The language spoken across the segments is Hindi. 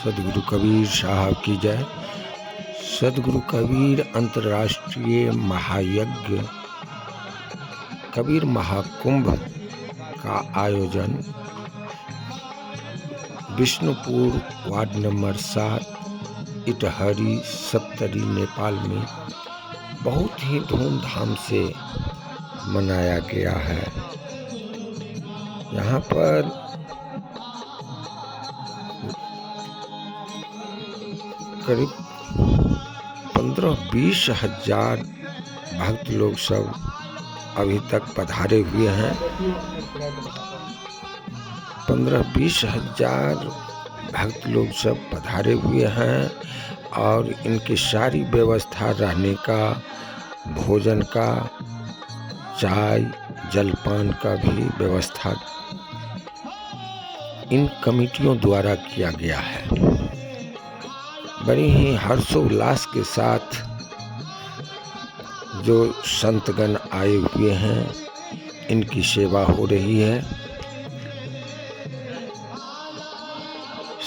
सदगुरु कबीर साहब की जय। सदगुरु कबीर अंतर्राष्ट्रीय महायज्ञ कबीर महाकुंभ का आयोजन विष्णुपुर वार्ड नंबर 7 इटहरी सप्तरी नेपाल में बहुत ही धूमधाम से मनाया गया है। यहाँ पर करीब 15-20 हजार भक्त लोग सब अभी तक पधारे हुए हैं। 15-20 हजार भक्त लोग सब पधारे हुए हैं और इनकी सारी व्यवस्था रहने का, भोजन का, चाय जलपान का भी व्यवस्था इन कमिटियों द्वारा किया गया है। बड़ी ही हर्षोल्लास के साथ जो संतगण आए हुए हैं इनकी सेवा हो रही है।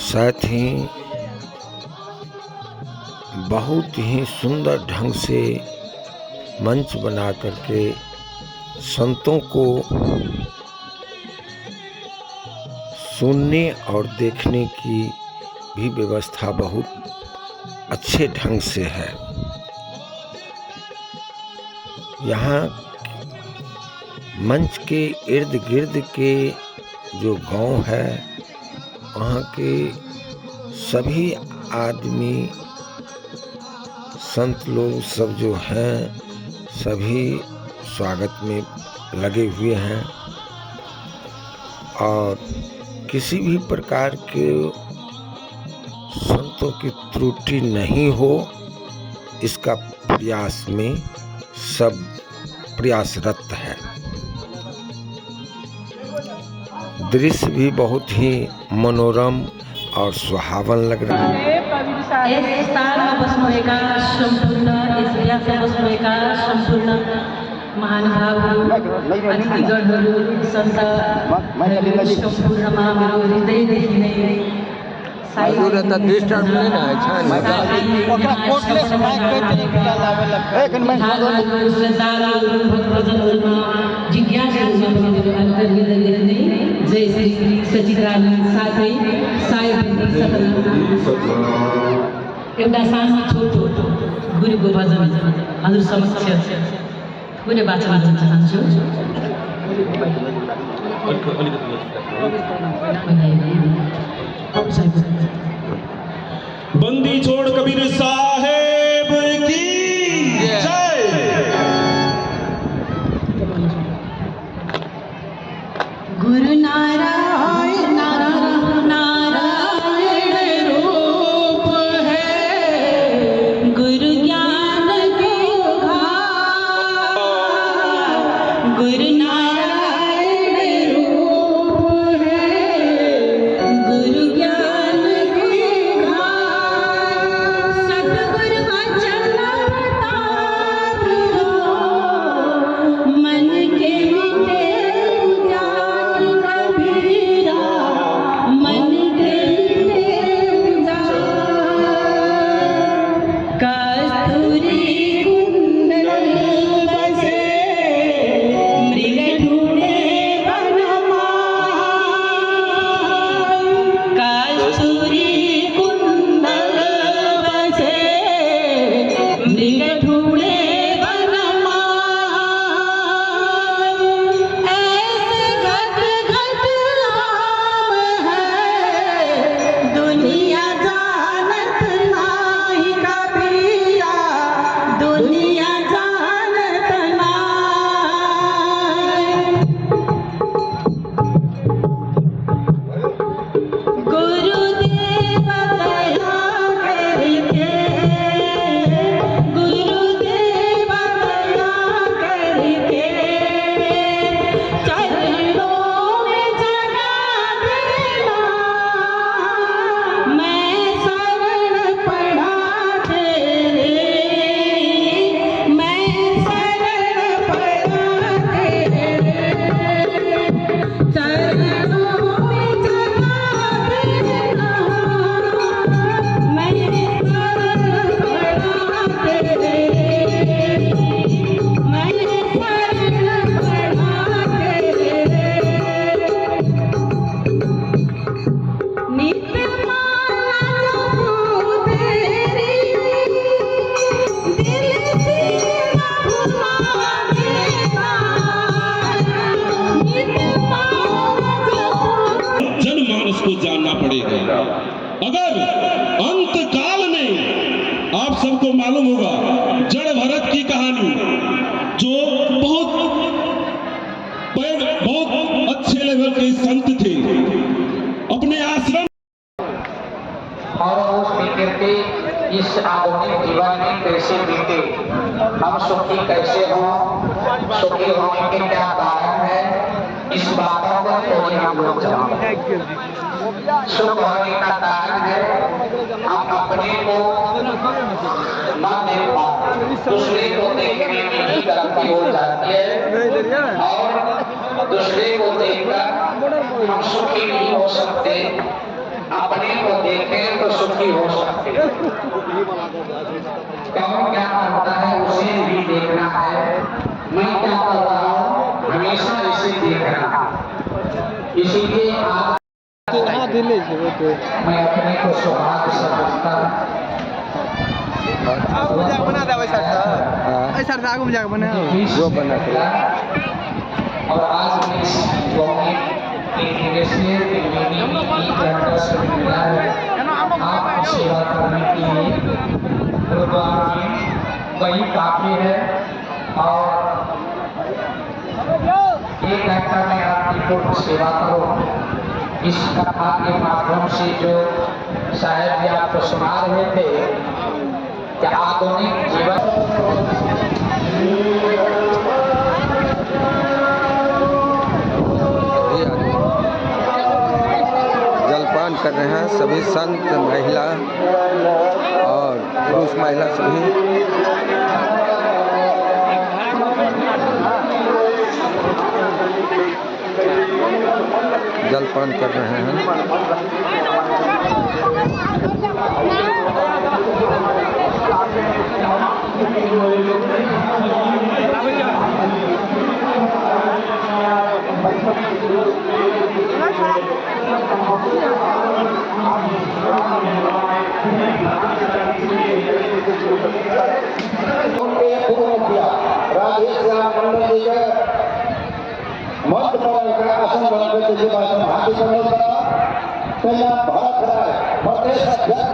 साथ ही बहुत ही सुंदर ढंग से मंच बना करके संतों को सुनने और देखने की भी व्यवस्था बहुत अच्छे ढंग से है। यहाँ मंच के इर्द गिर्द के जो गांव है वहाँ के सभी आदमी संत लोग सब जो हैं सभी स्वागत में लगे हुए हैं और किसी भी प्रकार के संतों की त्रुटि नहीं हो इसका प्रयास में सब प्रयासरत है। दृश्य भी बहुत ही मनोरम और सुहावन लग रहा है। यस स्थानमा बस्नुभएका सम्पूर्ण महानुभावहरू, अतिथिगणहरू, सन्तहरू सम्पूर्णमा मेरो हृदयदेखि नै जय श्री सचिदानन्द साथै एउटा सानो छोटो गुरुको भजन हजुर समक्ष थोरै वाचन गर्न चाहन्छु। बंदी छोड़ कबीर साहेब की जय। गुरु नारायण नारायण नारायण रूप है, गुरु ज्ञान के उघार, गुरु नारायण रूप है, गुरु ज्ञान के उघार, सतगुरु वचन प्रताप हो, मन के मिटे उजाड़ कभी उसको जानना पड़ेगा। अगर अंत काल में आप सबको मालूम होगा जड़ भरत की कहानी, जो बहुत अच्छे लेवल के संत थे, अपने आश्रम और उस बीते पे इस आधुनिक जीवन में कैसे बीते, हम सुखी कैसे हों, सुखी होने के क्या कारण है, इस बातों को थोड़ी हम लोग जानें। सुख होने का कारण है हम अपने को न देख पाते, दूसरे को देखने में ही गलती हो जाती है और दूसरे को देखकर हम सुखी नहीं हो सकते, अपने को देखें तो सुखी हो सकते। कौन क्या करता है उसे भी देखना है, मैं क्या कर रहा हूँ हमेशा इसे देखना। इसीलिए आज मैं अपने को सौभाग्य समझता और आज मैं इस आप सेवा करने के लिए गुरुद्वारा में वही काफी है और 1 घंटा में आपकी पूर्ण सेवा करो। इस कथा के माध्यम से जो साहेब जी आपको सुना रहे थे कि आधुनिक जीवन जलपान कर रहे हैं सभी संत महिला और पुरुष महिला सभी। जलपान कर रहे हैं। राधे श्याम मंडल जी के मत पर आसन बनाते थे भाषण हाथी करने का पहला भारत राय प्रदेश अध्यक्ष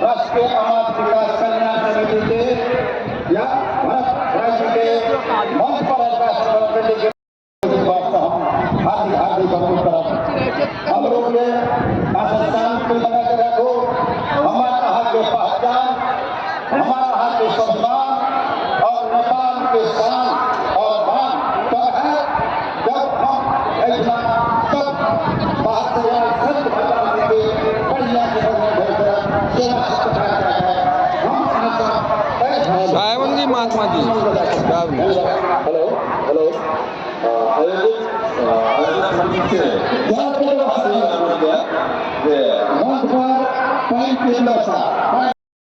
राष्ट्रीय समाज विकास कल्याण समिति के या भारत राज्य के मंच पर आसन बनाते थे हाथी हम लोग ने आसन को बना के रखो, हमारा हाथ के पहचान, हमारा हाथ के सम्मान और नेपाल के शान और मान तब है जब हम ऐसा सब बाहर से संत भगवान के बढ़िया से सेवा करता है। हम सावन जी महात्मा जी हेलो हेलो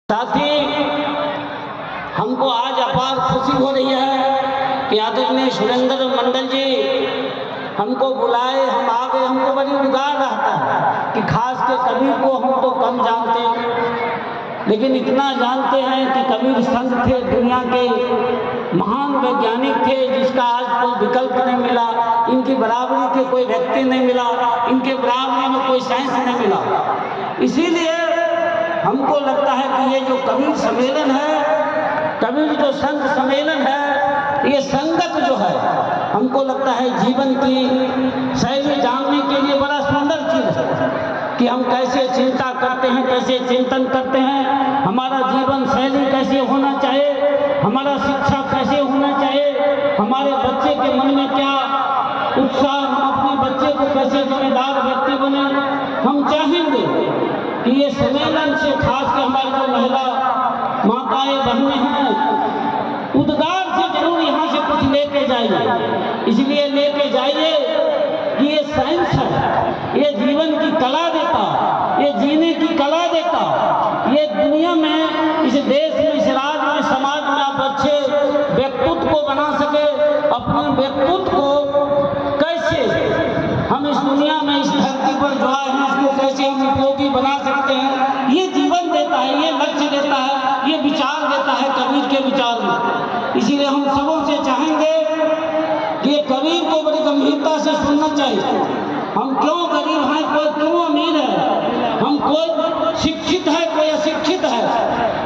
साथी हमको आज अपार खुशी हो रही है कि आदरणीय सुरेंद्र मंडल जी हमको बुलाए, हम आ गए। हमको बड़ी उद्गार रहता है कि खास के कबीर को हम तो कम जानते हैं, लेकिन इतना जानते हैं कि कबीर संत थे, दुनिया के महान वैज्ञानिक थे जिसका आज कोई विकल्प नहीं मिला, इनकी बराबरी के कोई व्यक्ति नहीं मिला, इनके बराबरी में कोई साइंस नहीं मिला। इसीलिए हमको लगता है कि ये जो कबीर सम्मेलन है, कबीर जो संत सम्मेलन है, ये संगत जो है, हमको लगता है जीवन की शैली जानने के लिए बड़ा सुंदर चीज़ है कि हम कैसे चिंता करते हैं, कैसे चिंतन करते हैं, हमारा जीवन शैली कैसे होना चाहिए, हमारा शिक्षा कैसे होना चाहिए, हमारे बच्चे के मन में क्या उत्साह, हम अपने बच्चे को कैसे जिम्मेदार व्यक्ति बने। हम चाहेंगे कि ये सम्मेलन से खास कर हमारी जो महिला माताएं बहनें हैं, उद्गार से जरूर यहाँ से कुछ लेके जाइए। इसलिए लेके जाइए कि ये साइंस है, ये जीवन की कला देता, ये जीने की कला देता, ये दुनिया में, इस देश में, इस राज्य में, समाज में आप अच्छे व्यक्तित्व को बना सके, अपने व्यक्तित्व को कैसे हम इस दुनिया में, इस धरती पर जो आए हैं इसको कैसे हम उपयोगी बना सकते हैं, ये जीवन देता है, ये लक्ष्य देता है, ये विचार देता है कबीर के विचार में। इसीलिए हम सबों से चाहेंगे कि कबीर को बड़ी गंभीरता से सुनना चाहिए। हम क्यों गरीब हैं, कोई क्यों अमीर है, हम कोई शिक्षित है कोई अशिक्षित है,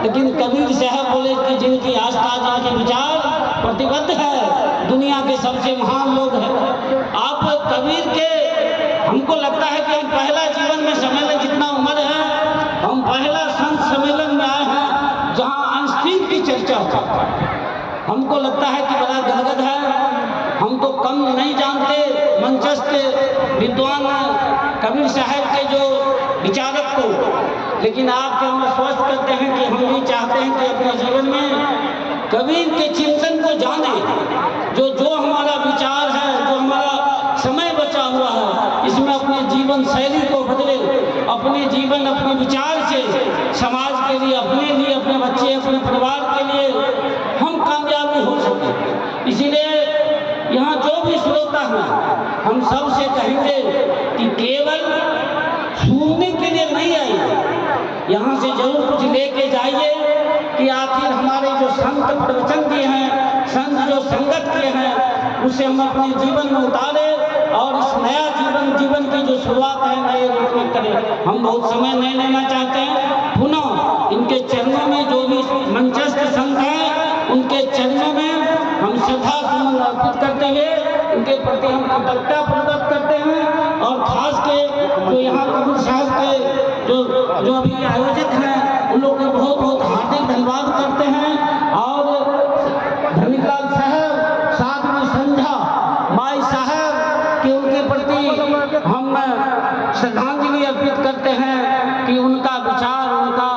लेकिन कबीर साहब बोले कि जिनकी आस्था जिनके विचार प्रतिबद्ध है दुनिया के सबसे महान लोग हैं। आप कबीर के, हमको लगता है कि हम पहला जीवन में सम्मेलन, जितना उम्र है हम पहला संत सम्मेलन में आए हैं जहाँ आइंस्टीन की चर्चा होती। हमको लगता है कि बड़ा गदगद है, हम तो कम नहीं जानते मंचस्थ विद्वान कबीर साहब के जो विचारक को, लेकिन आप जो हम स्वस्थ करते हैं कि हम भी चाहते हैं कि अपने जीवन में कबीर के चिंतन को जाने, जो हमारा विचार है, जो हमारा समय बचा हुआ है, इसमें अपने जीवन शैली को बदले, अपने जीवन अपने विचार से समाज के लिए, अपने बच्चे, अपने परिवार के लिए हम कामयाबी हो सके। इसीलिए यहाँ जो भी श्रोता हैं हम सब से कहेंगे कि केवल सुनने के लिए नहीं आइए, यहाँ से जरूर कुछ लेके जाइए कि आखिर हमारे जो संत प्रवचन दिए हैं, संत जो संगत किए हैं, उसे हम अपने जीवन में उतारें और इस नया जीवन की जो शुरुआत है नए रूप में करें। हम बहुत समय नहीं लेना चाहते हैं, पुनः इनके चरणों में जो भी मंचस्थ संत हैं उनके चरणों में हम श्रद्धा सुमन अर्पित करते हुए उनके प्रति हम कृतज्ञता प्रकट करते हैं। और खास के जो यहाँ कबीर साहब के जो अभी आयोजक हैं उन लोग को बहुत बहुत हार्दिक धन्यवाद करते हैं। और धनीलाल साहब, साथ में संध्या माई साहब के उनके प्रति हम श्रद्धांजलि अर्पित करते हैं कि उनका विचार, उनका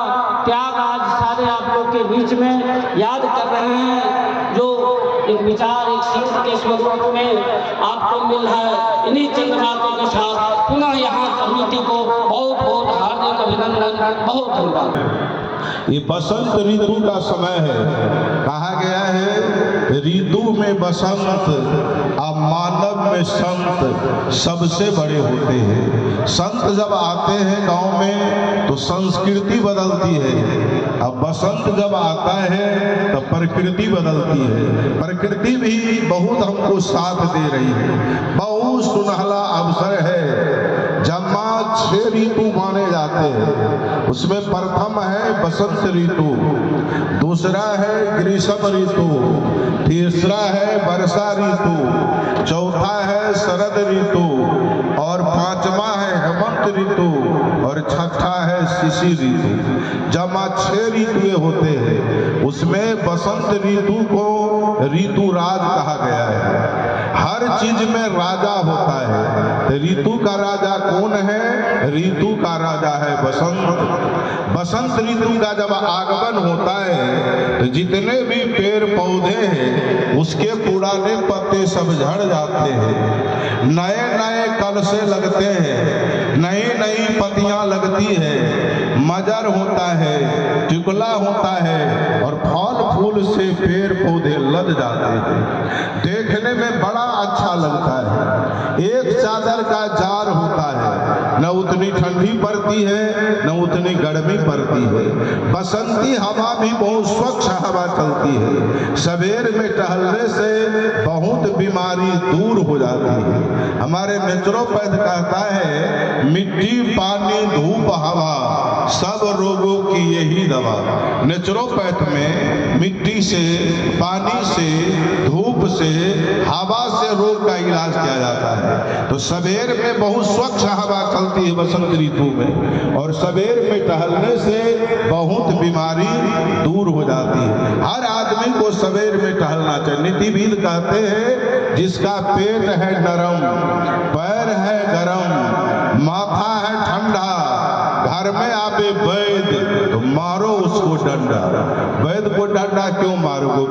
त्याग आज सारे आप लोग के बीच में याद कर रहे हैं। जो एक विचार एक संत के स्वरूप में आपको मिल है, इन्हीं चंद बातों के साथ पुनः यहाँ कमेटी को बहुत बहुत हार्दिक अभिनंदन, बहुत धन्यवाद। ये बसंत ऋतु का समय है, कहा गया है ऋतु में बसंत अब मानव में संत सबसे बड़े होते हैं। संत जब आते हैं गांव में तो संस्कृति बदलती है, अब बसंत जब आता है तो प्रकृति बदलती है। प्रकृति भी बहुत हमको साथ दे रही है, बहुत सुनहला अवसर है। जब 6 ऋतु माने जाते हैं, उसमें प्रथम है बसंत ऋतु, दूसरा है ग्रीष्म ऋतु, तीसरा है वर्षा ऋतु, चौथा है शरद ऋतु और पांचवा है हेमंत ऋतु और छठा है शिशिर ऋतु। जब 6 ऋतुएं होते हैं उसमें बसंत ऋतु को ऋतुराज कहा गया है। हर चीज में राजा होता है। ऋतु का राजा कौन है? ऋतु का राजा है बसंत। बसंत ऋतु का जब आगमन होता है तो जितने भी पेड़ पौधे हैं उसके पुराने पत्ते सब झड़ जाते हैं, नए नए कलसे लगते हैं, नई नई पत्तियां लगती है, मजर होता है, टिकुला होता है और फल फूल से पेड़ पौधे लद जाते हैं। देखने में बड़ा अच्छा लगता है। एक चादर का जार होता है, न उतनी ठंडी पड़ती है न उतनी गर्मी पड़ती है। बसंती हवा भी बहुत स्वच्छ हवा चलती है। सवेर में टहलने से बहुत बीमारी दूर हो जाती है। हमारे नेचुरोपैथ कहता है मिट्टी पानी धूप हवा सब रोगों की यही दवा। नेचुरोपैथ में मिट्टी से, पानी से, धूप से, हवा से रोग का इलाज किया जाता है। तो सवेर में बहुत स्वच्छ हवा चलती है बसंत ऋतु में, और सवेर में टहलने से बहुत बीमारी दूर हो जाती है। हर आदमी को सवेर में टहलना चाहिए। नीतिविद कहते हैं जिसका पेट है नरम, पैर है गरम, माथा है ठंडा, घर में आवे वैद्य तो मारो उसको डंडा। वैद्य को डंडा क्यों मारोगे?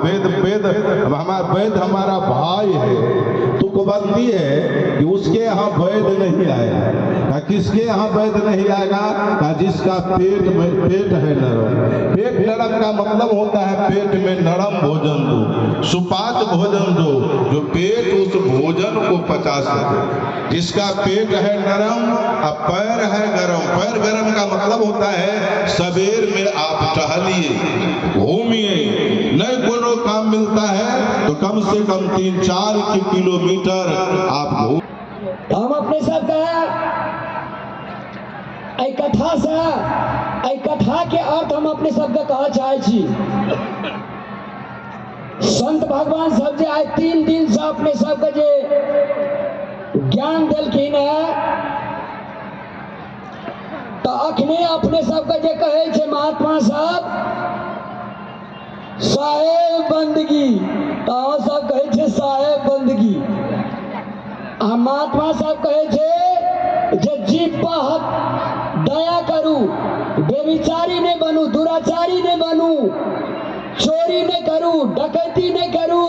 वैद्य हमारा भाई है। तुकबंदी है कि उसके यहाँ वैद्य नहीं आएगा। किसके यहाँ वैद्य नहीं आएगा? जिसका पेट है नरम। पेट नरम का मतलब होता है पेट में नरम भोजन दो, सुपाच्य भोजन दो, जो पेट उस भोजन को पचा सके। जिसका पेट है नरम और पैर है गरम। पैर गरम का मतलब होता है सवेर में आप टहलिए, घूमिए। नहीं कोनो काम मिलता है तो कम से कम 3-4 किलोमीटर आप घूम। तो हम अपने सब कथा के अर्थ हम अपने सब कह चाहे छी। संत भगवान सब जे आइ 3 दिन से अपने सबके जे ज्ञान देलखिन है, तो अखने अपने सबके जे कहे छे महात्मा सब साहेब बंदगी, तो अहाँ सब कहे छे साहेब बंदगी। आ महात्मा सब कहे छे जे जीव पर दया करू, बेविचारी नहीं बनू, दुराचारी नहीं बनू, चोरी नहीं करू, डकैती नहीं करू,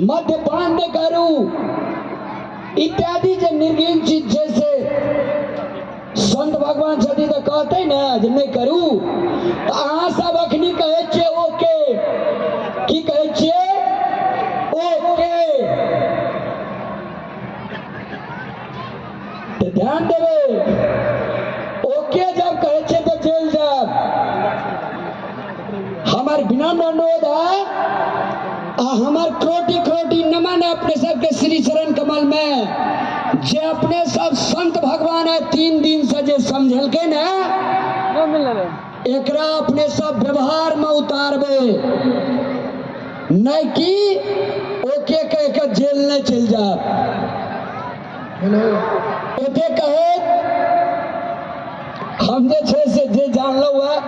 मद्यपान नहीं करू, इत्यादि जो निर्गुण चीज जैसे संत भगवान छथि तो कहते ना जे नहीं करू, तो अहाँ सब अखनी कहे छे ओके, की कहे छे ओके। तो ध्यान देवे, ओके जब कहे छे तो जेल जाब। हमार बिना अनुरोध है, हमार कोटि कोटि नमन है अपने सबके श्री चरण कमल में, जे अपने सब संत भगवान है 3 दिन से जे समझलके न, एकरा अपने सब व्यवहार में उतारबे, नहीं कि ओके कह के जेल नहीं चल जाए। एते कहे हम जे छे से जे जानलो है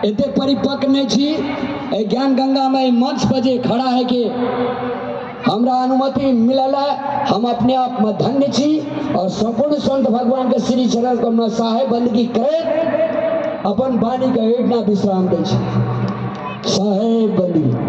एते परिपक्व नहीं छी। ज्ञान गंगा में मंच पर जे खड़ा है कि हमरा अनुमति मिलल है, हम अपने आप में धन्य छी और संपूर्ण संत भगवान के श्री चरण को में साहेब बंदगी करे अपन वाणी के हेठ ना विश्राम दे छी। साहेब बंदगी।